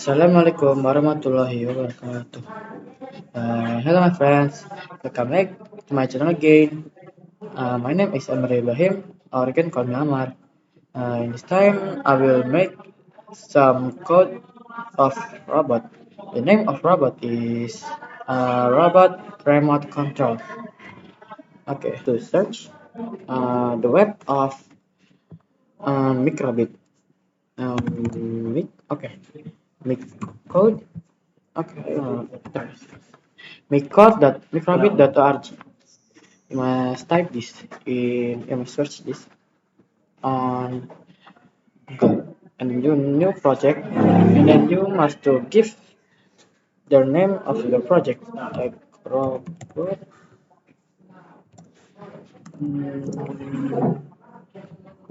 Assalamualaikum warahmatullahi wabarakatuh. Hello my friends, welcome back to my channel again. My name is Ibrahim, or you can call me Ammar. In this time, I will make some code of robot. The name of robot is robot remote control. Okay, to search the web of microbit. Okay, mic code. Okay, microbit.org. You must type this you must search this on Google and you new project, and then you must to give the name of your project like robot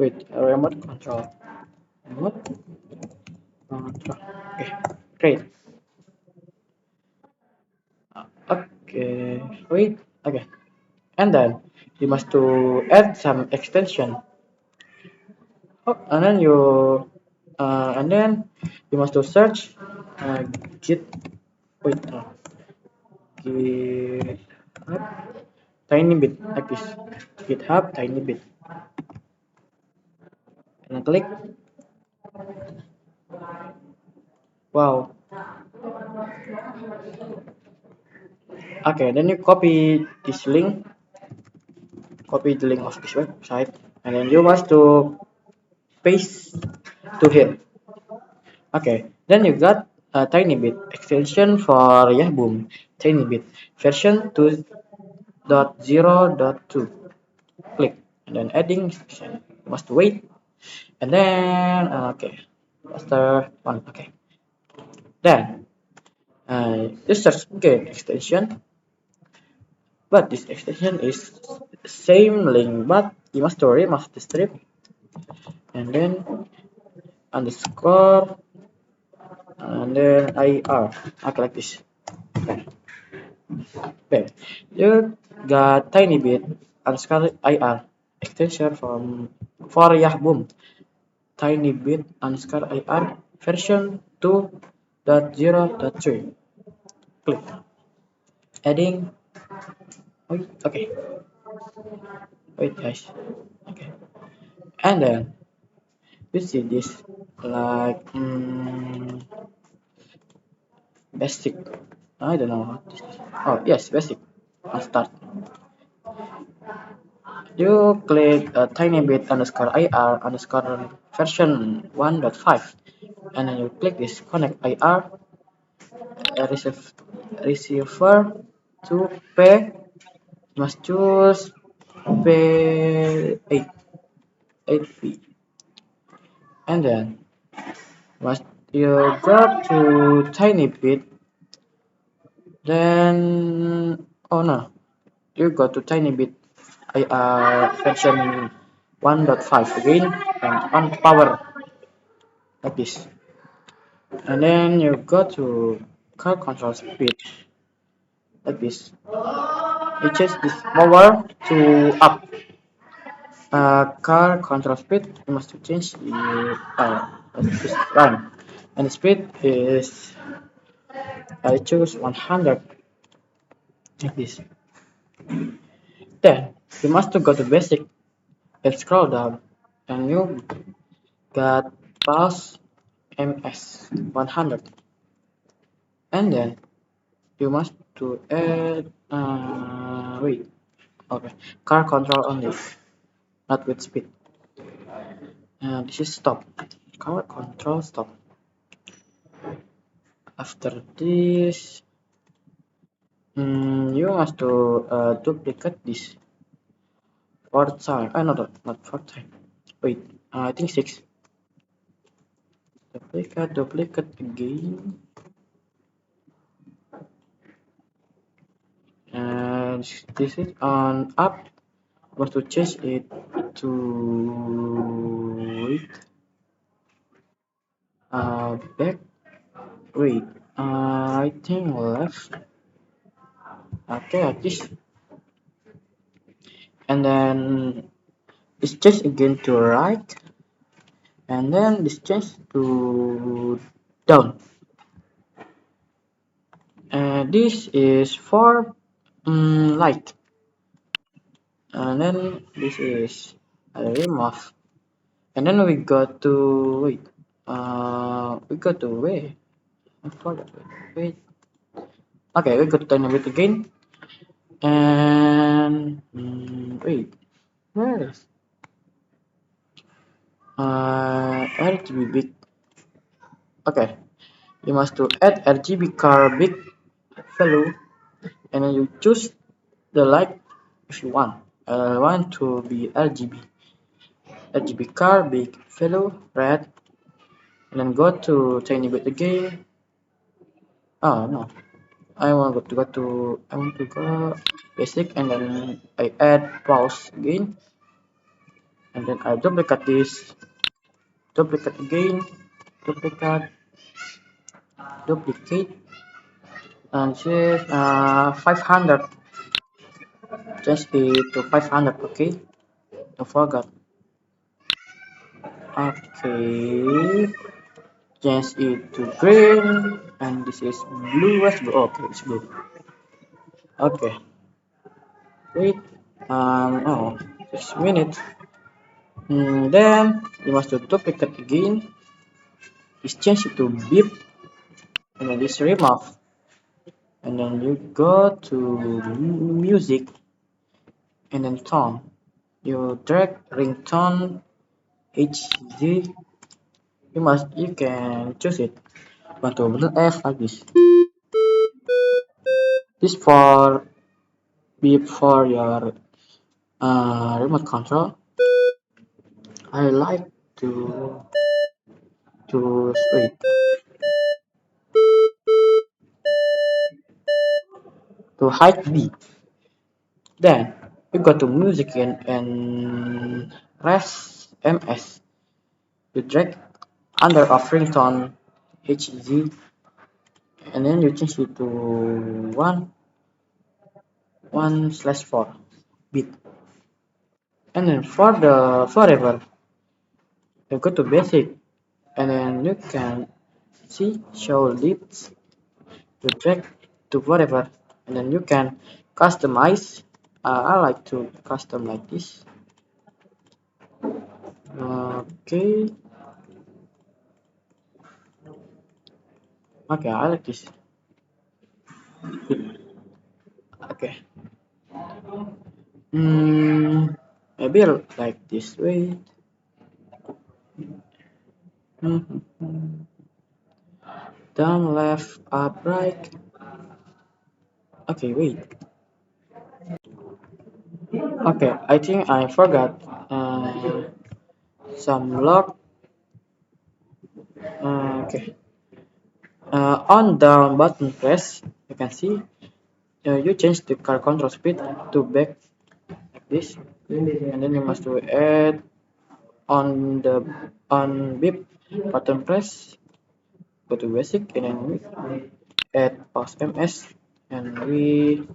with remote control. Remote control. Okay, great. Okay, wait. Okay, and then you must to add some extension. Oh, and then you must to search uh, git wait github tiny bit like this, github tiny bit, and click. Wow. Okay, then you copy the link of this website, and then you must to paste to here. Okay, then you got a tiny bit extension for Yahboom tiny bit version 2.0.2. Click and then adding section. You must wait, and then okay, master one. Okay, then this search again extension, but this extension is same link, but you must to remove the strip, and then underscore, and then IR. Okay, like this. Okay, you got tiny bit underscore IR extension for Yahboom tiny bit underscore IR version 2.0.3. Click adding. Wait, okay, wait guys. Okay, and then you see this like basic. I don't know what this is. Oh yes, basic. I'll start. You click a tiny bit underscore IR underscore version 1.5, and then you click this connect IR receiver to P. Must choose P8 8P, and then must you go to tiny bit, then oh no, you go to tiny bit version 1.5 again, and on power like this, and then you go to car control speed like this. You change this power to up. Car control speed, you must change the this run, and the speed is I choose 100 like this. Then you must go to basic and scroll down, and you got pulse ms 100, and then you must to add wait, okay, car control only, not with speed. This is stop, car control stop. After this, you must to duplicate this fourth time. Not fourth time. Wait, I think six. Duplicate again. And this is on up. Want to change it to wait. Back. Wait. I think left. Okay, like this. And then this change again to right. And then this change to down. And this is for light. And then this is remove. And then we go to wait. We go to wait. I forgot. Wait. Okay, we go to turn it again. And wait. Where is RGB big? Okay, you must to add RGB car big value, and then you choose the light if you want. I want to be RGB car big value red, and then go to tiny bit again. Oh no, I want to go basic, and then I add pause again, and then I duplicate this, duplicate again, duplicate, duplicate, and change 500, change it to 500. Okay, don't forget. Okay, change it to green, and this is blue. What's blue? Okay, it's blue. Okay, wait. Oh, just a minute. Then you must to duplicate again. This change it to beep, and then this remove, and then you go to music, and then tone. You drag ringtone HD. You can choose it. Want to button F like this. This for beep for your remote control. I like to wait to hide beep. Then you go to music and rest MS. You drag under of ringtone HZ, and then you change it to one slash 4 bit. And then for the forever, you go to basic, and then you can see show leads to drag to whatever, and then you can customize. I like to custom like this. Okay, okay, I like this. Okay, maybe like this way. Down, left, up, right. Okay, wait. Okay, I think I forgot some lock. Okay, on down button press, you can see you change the car control speed to back like this, and then you must to add on beep button press, go to basic, and then we add pause ms, and we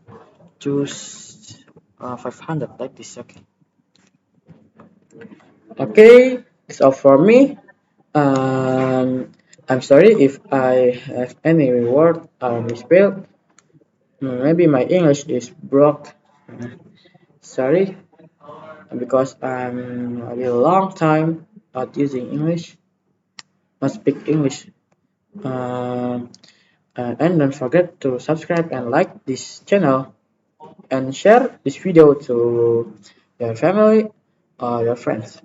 choose 500 like this. Okay, okay, that's all for me. I'm sorry if I have any word or misspelled. Maybe my English is broke. Sorry, because I'm a really long time not using English, not speak English. Um, and don't forget to subscribe and like this channel and share this video to your family or your friends.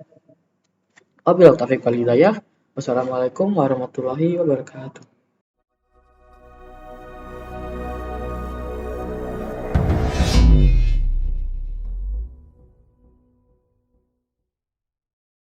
Wabillahi taufiq wal hidayah. Wassalamualaikum warahmatullahi wabarakatuh.